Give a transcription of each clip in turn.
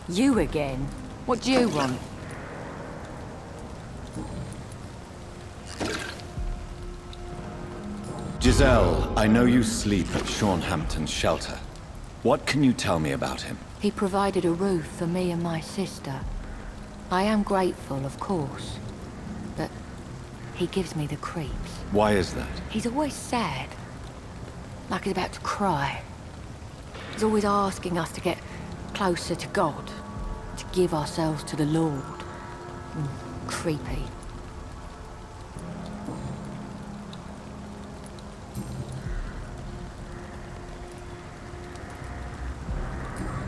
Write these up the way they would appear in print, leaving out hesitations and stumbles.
You again? What do you want? Giselle, I know you sleep at Hampton's shelter. What can you tell me about him? He provided a roof for me and my sister. I am grateful, of course, but he gives me the creeps. Why is that? He's always sad, like he's about to cry. He's always asking us to get closer to God, to give ourselves to the Lord. Creepy.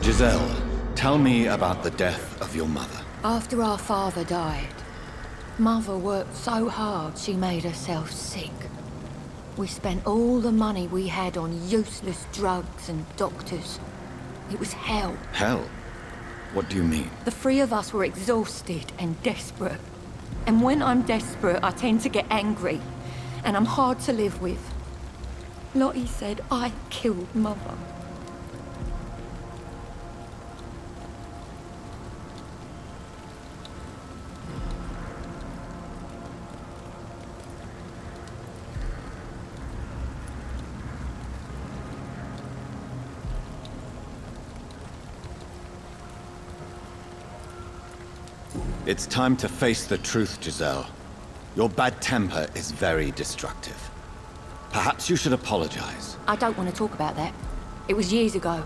Giselle, tell me about the death of your mother. After our father died, Mother worked so hard she made herself sick. We spent all the money we had on useless drugs and doctors. It was hell. Hell? What do you mean? The three of us were exhausted and desperate. And when I'm desperate, I tend to get angry. And I'm hard to live with. Lottie said I killed Mother. It's time to face the truth, Giselle. Your bad temper is very destructive. Perhaps you should apologize. I don't want to talk about that. It was years ago.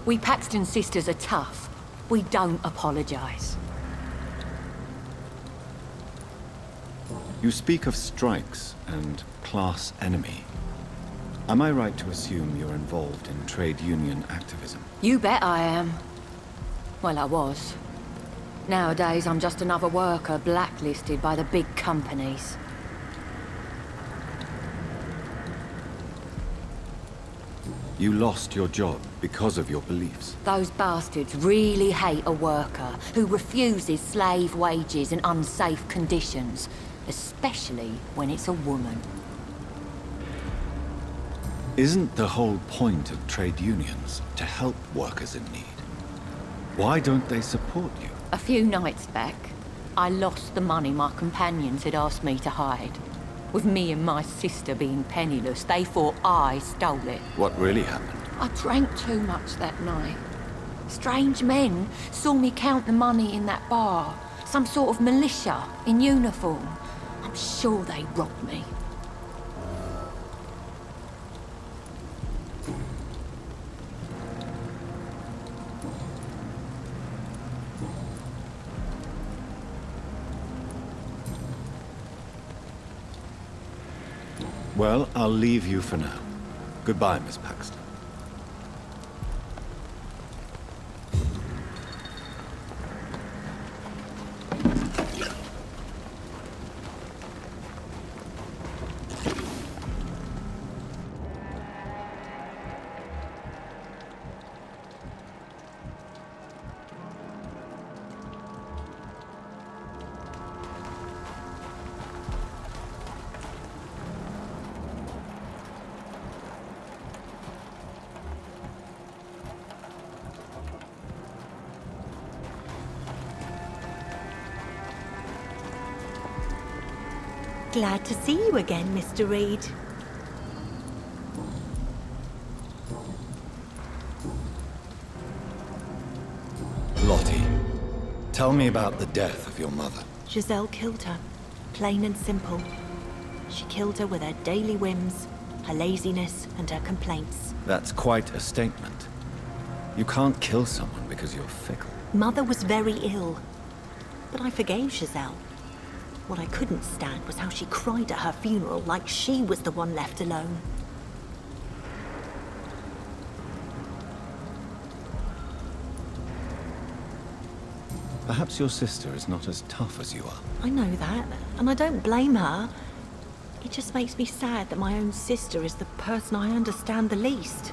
We Paxton sisters are tough. We don't apologize. You speak of strikes and class enemy. Am I right to assume you're involved in trade union activism? You bet I am. Well, I was. Nowadays, I'm just another worker blacklisted by the big companies. You lost your job because of your beliefs. Those bastards really hate a worker who refuses slave wages and unsafe conditions, especially when it's a woman. Isn't the whole point of trade unions to help workers in need? Why don't they support you? A few nights back, I lost the money my companions had asked me to hide. With me and my sister being penniless, they thought I stole it. What really happened? I drank too much that night. Strange men saw me count the money in that bar. Some sort of militia in uniform. I'm sure they robbed me. Well, I'll leave you for now. Goodbye, Miss Paxton. Glad to see you again, Mr. Reed. Lottie, tell me about the death of your mother. Giselle killed her, plain and simple. She killed her with her daily whims, her laziness, and her complaints. That's quite a statement. You can't kill someone because you're fickle. Mother was very ill, but I forgave Giselle. What I couldn't stand was how she cried at her funeral like she was the one left alone. Perhaps your sister is not as tough as you are. I know that, and I don't blame her. It just makes me sad that my own sister is the person I understand the least.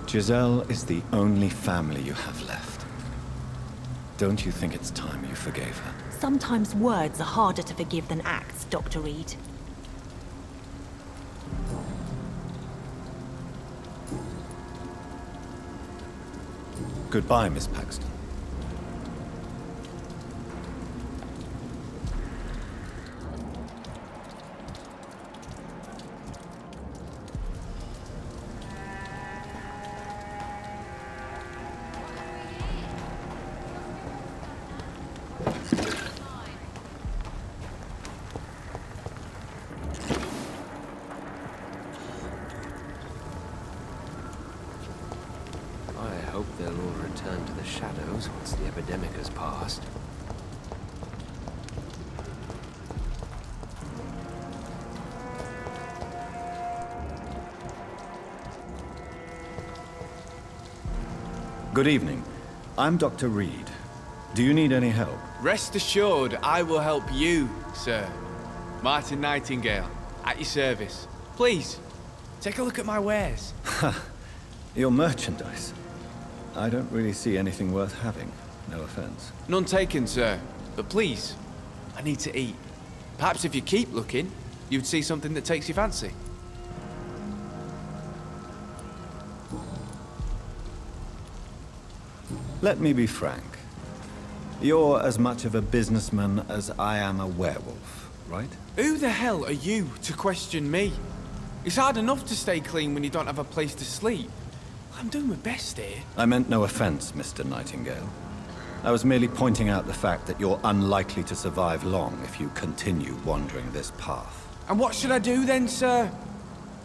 Giselle is the only family you have left. Don't you think it's time you forgave her? Sometimes words are harder to forgive than acts, Dr. Reed. Goodbye, Miss Paxton. I hope they'll all return to the shadows once the epidemic has passed. Good evening. I'm Dr. Reed. Do you need any help? Rest assured, I will help you, sir. Martin Nightingale, at your service. Please, take a look at my wares. Your merchandise. I don't really see anything worth having. No offense. None taken, sir. But please, I need to eat. Perhaps if you keep looking, you'd see something that takes your fancy. Let me be frank. You're as much of a businessman as I am a werewolf, right? Who the hell are you to question me? It's hard enough to stay clean when you don't have a place to sleep. I'm doing my best here. I meant no offense, Mr. Nightingale. I was merely pointing out the fact that you're unlikely to survive long if you continue wandering this path. And what should I do then, sir?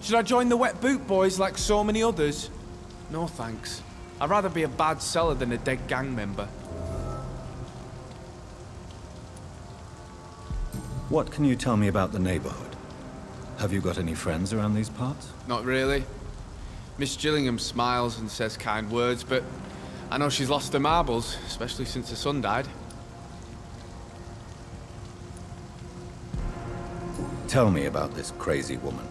Should I join the wet boot boys like so many others? No thanks. I'd rather be a bad seller than a dead gang member. What can you tell me about the neighborhood? Have you got any friends around these parts? Not really. Miss Gillingham smiles and says kind words, but I know she's lost her marbles, especially since her son died. Tell me about this crazy woman.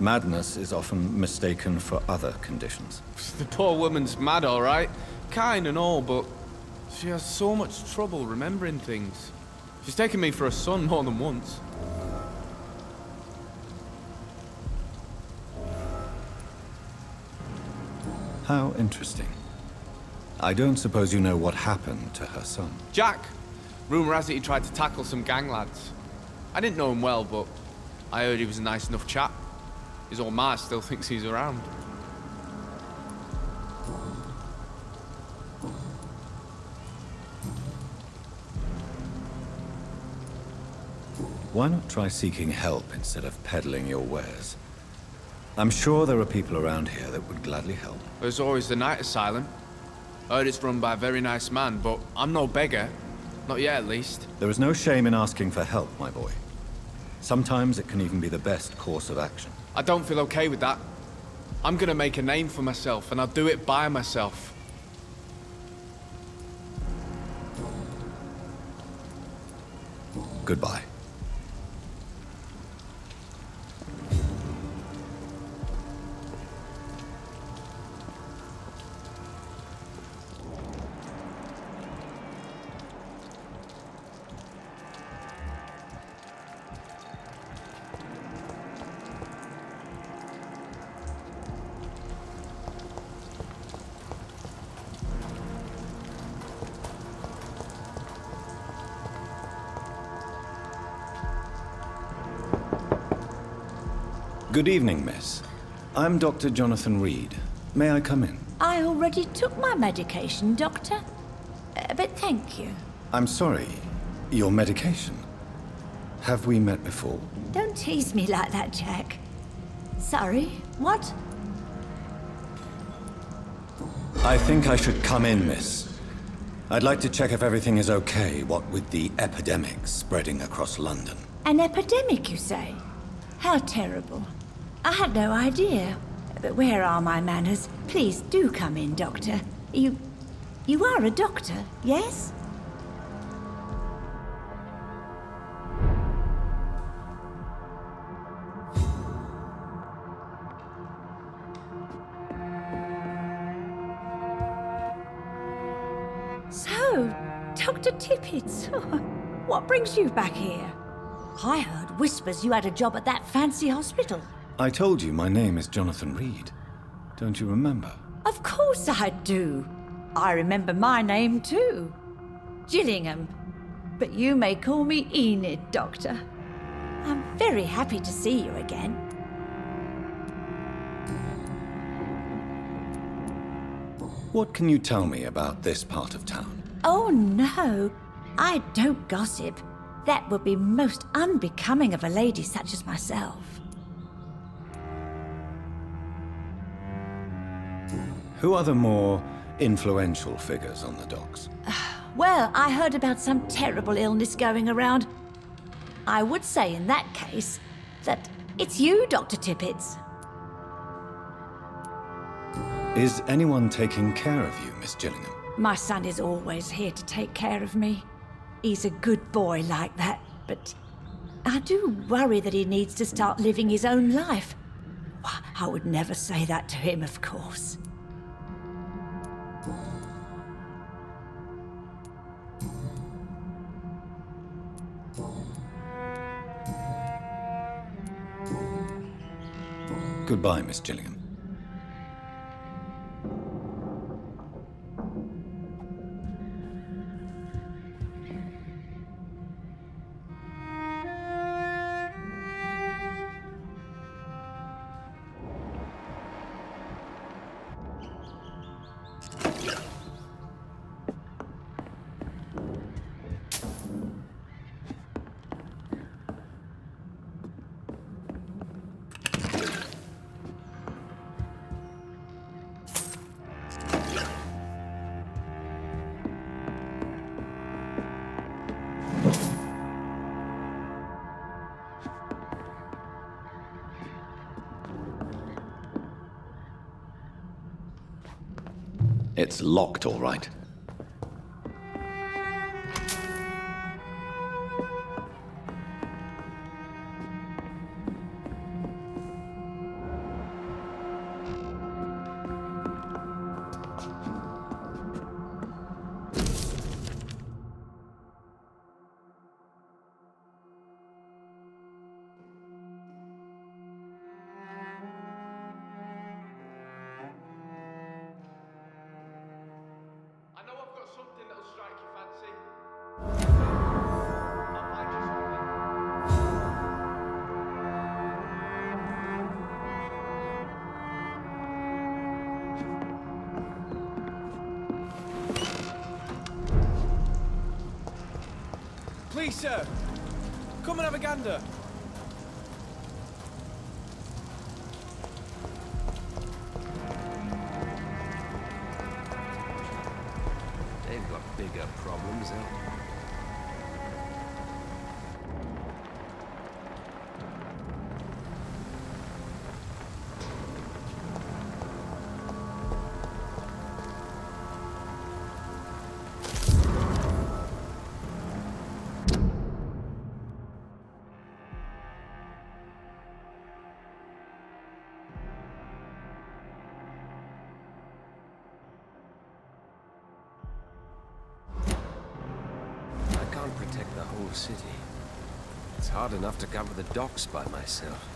Madness is often mistaken for other conditions. The poor woman's mad, all right. Kind and all, but she has so much trouble remembering things. She's taken me for a son more than once. How interesting. I don't suppose you know what happened to her son? Jack! Rumour has it he tried to tackle some gang lads. I didn't know him well, but I heard he was a nice enough chap. His old ma still thinks he's around. Why not try seeking help instead of peddling your wares? I'm sure there are people around here that would gladly help. There's always the night asylum. Heard it's run by a very nice man, but I'm no beggar. Not yet, at least. There is no shame in asking for help, my boy. Sometimes it can even be the best course of action. I don't feel okay with that. I'm gonna make a name for myself, and I'll do it by myself. Goodbye. Good evening, miss. I'm Dr. Jonathan Reed. May I come in? I already took my medication, Doctor. But thank you. I'm sorry. Your medication? Have we met before? Don't tease me like that, Jack. Sorry, what? I think I should come in, miss. I'd like to check if everything is okay, what with the epidemic spreading across London. An epidemic, you say? How terrible. I had no idea. But where are my manners? Please do come in, Doctor. You are a doctor, yes? So, Dr. Tippett, what brings you back here? I heard whispers you had a job at that fancy hospital. I told you my name is Jonathan Reed. Don't you remember? Of course I do. I remember my name too. Gillingham. But you may call me Enid, Doctor. I'm very happy to see you again. What can you tell me about this part of town? Oh no, I don't gossip. That would be most unbecoming of a lady such as myself. Who are the more influential figures on the docks? Well, I heard about some terrible illness going around. I would say in that case that it's you, Dr. Tippett. Is anyone taking care of you, Miss Gillingham? My son is always here to take care of me. He's a good boy like that, but I do worry that he needs to start living his own life. I would never say that to him, of course. Goodbye, Miss Gillingham. It's locked, all right. Lisa! Come and have a gander. They've got bigger problems, eh? Protect the whole city. It's hard enough to cover the docks by myself.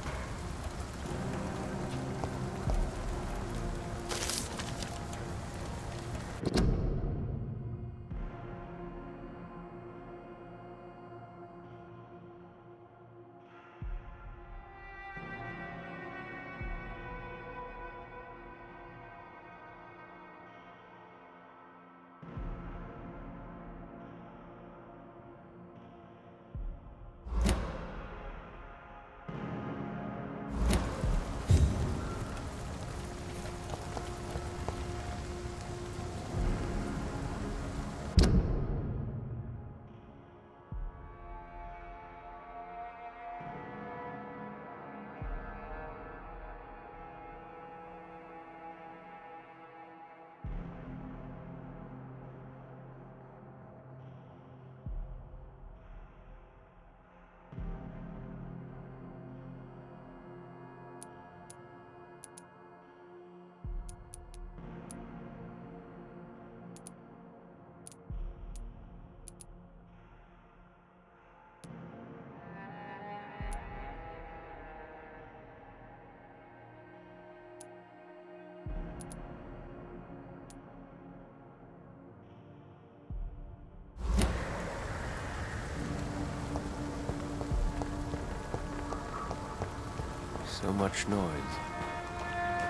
So much noise.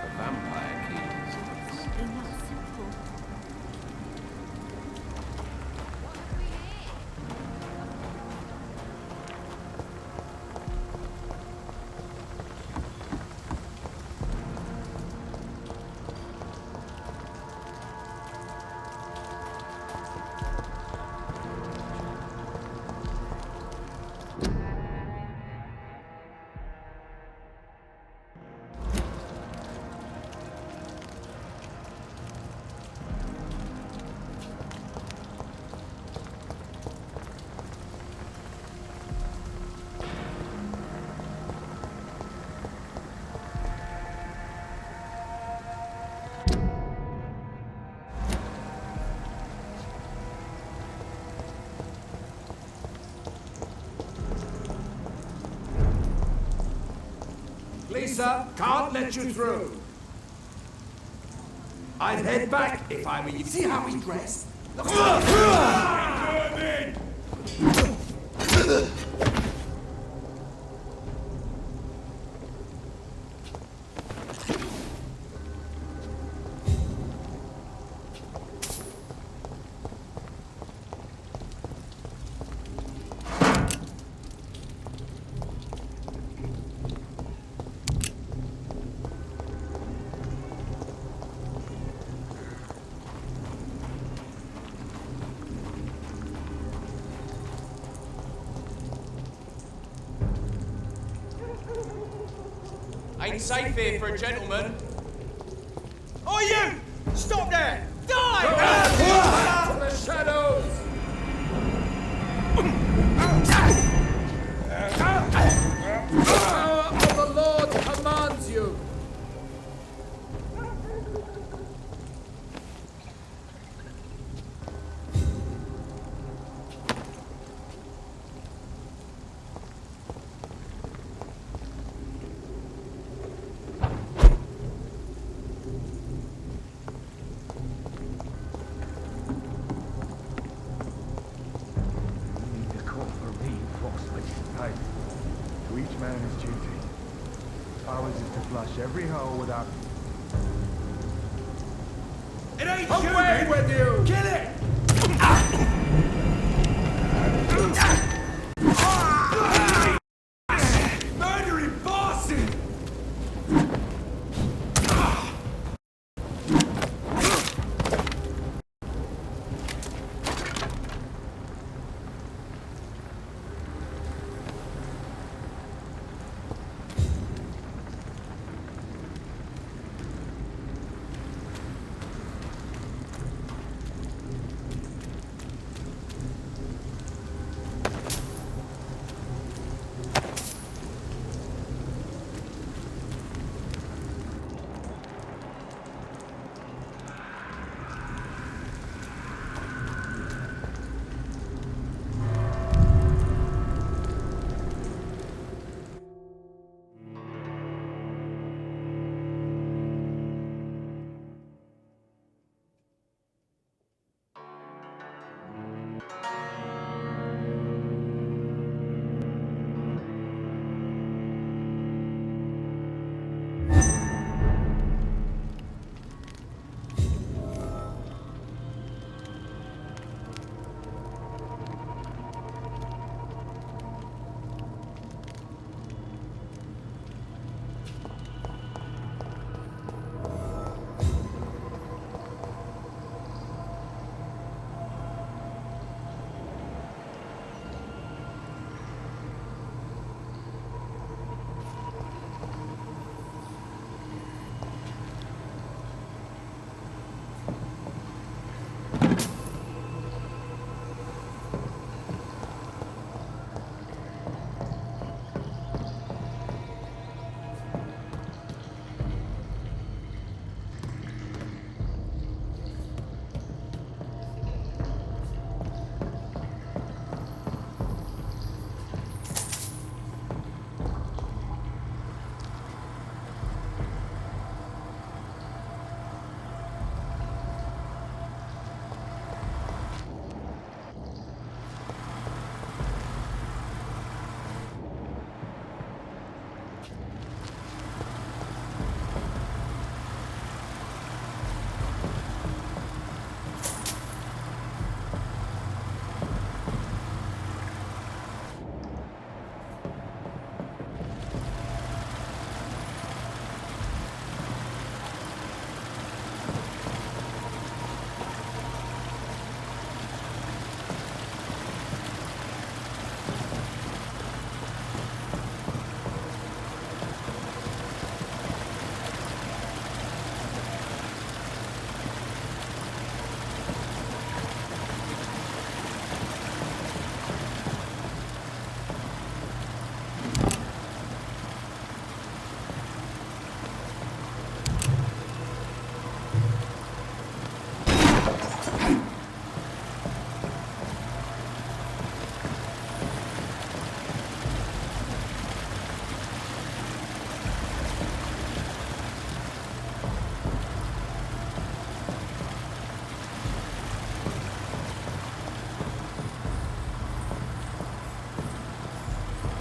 The vampire keys. Something that simple. Lisa, can't let you through. I'd head back if I were you. See how he's dressed? Ain't safe here for a gentleman. Oh, you! Stop there! Die! To the shadows! The power of the Lord commands you! To each man his duty. Ours is to flush every hole without... It ain't away with you! Kill it!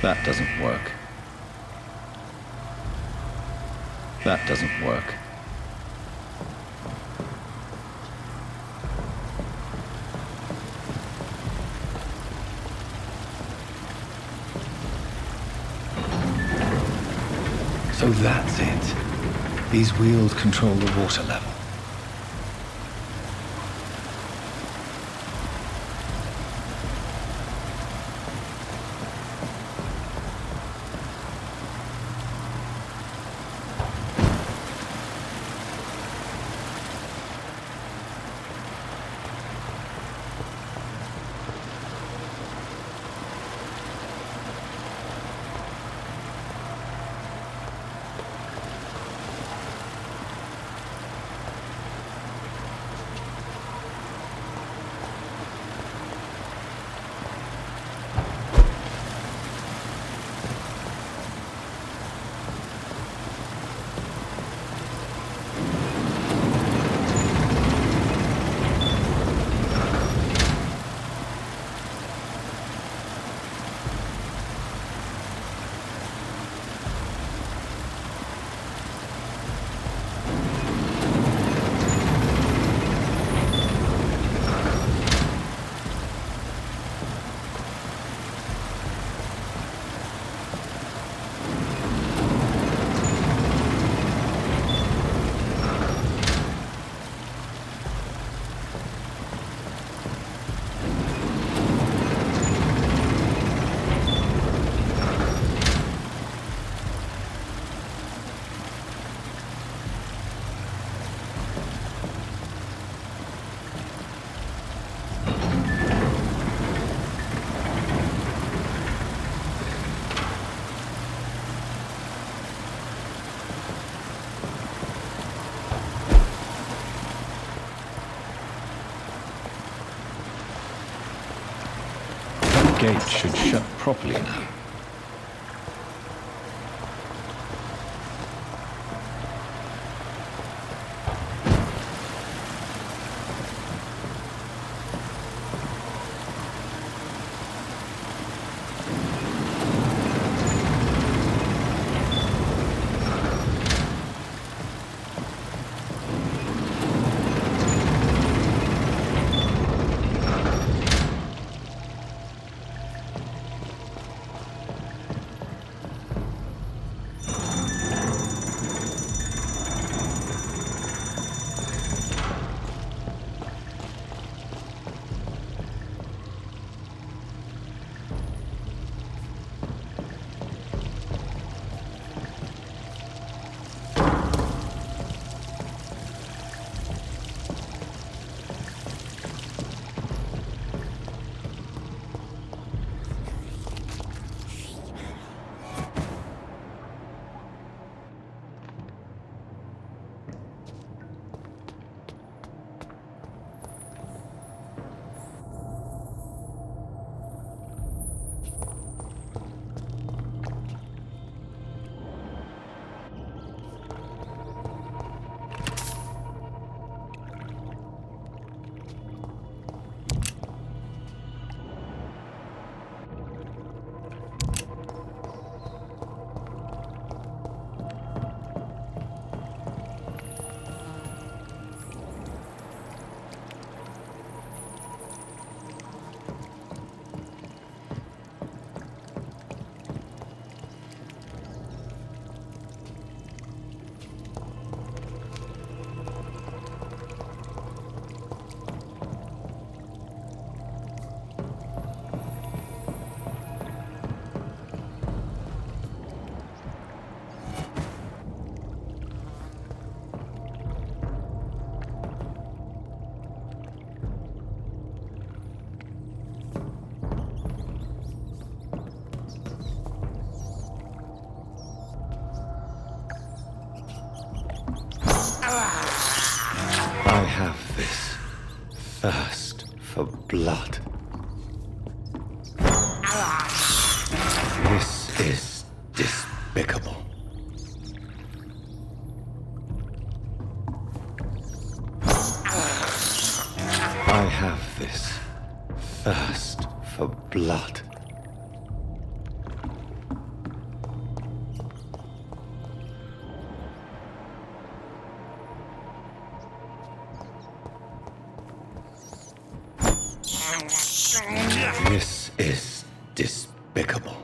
That doesn't work. That doesn't work. So that's it. These wheels control the water level. Gate should shut properly now. I have this thirst for blood. This is despicable. I have this thirst for blood. This is despicable.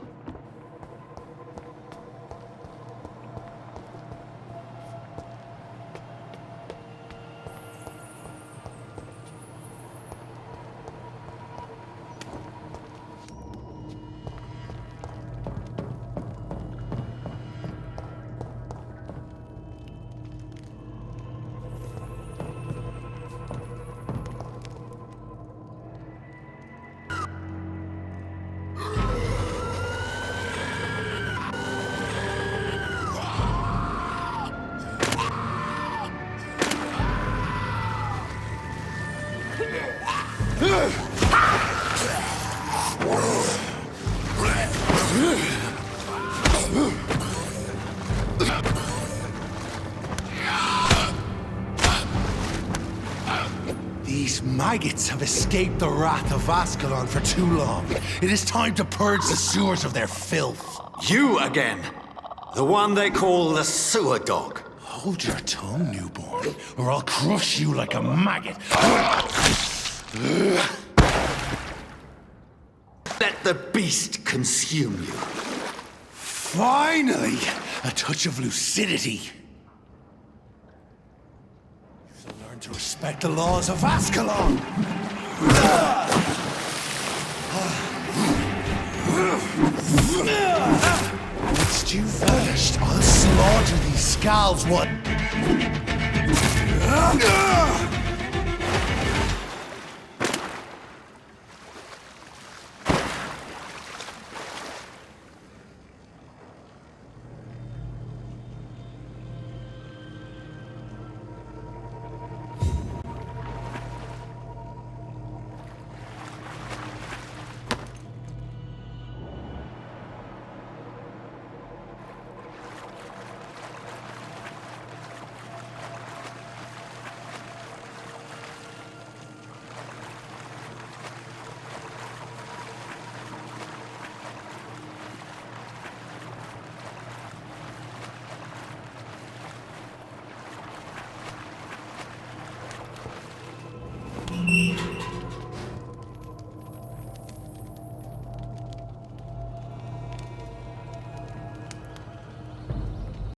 These maggots have escaped the wrath of Ascalon for too long. It is time to purge the sewers of their filth. You again! The one they call the sewer dog. Hold your tongue, newborn, or I'll crush you like a maggot. Let the beast consume you. Finally! A touch of lucidity. So learn to respect the laws of Ascalon! Once you've vanished, I'll slaughter these scalds one.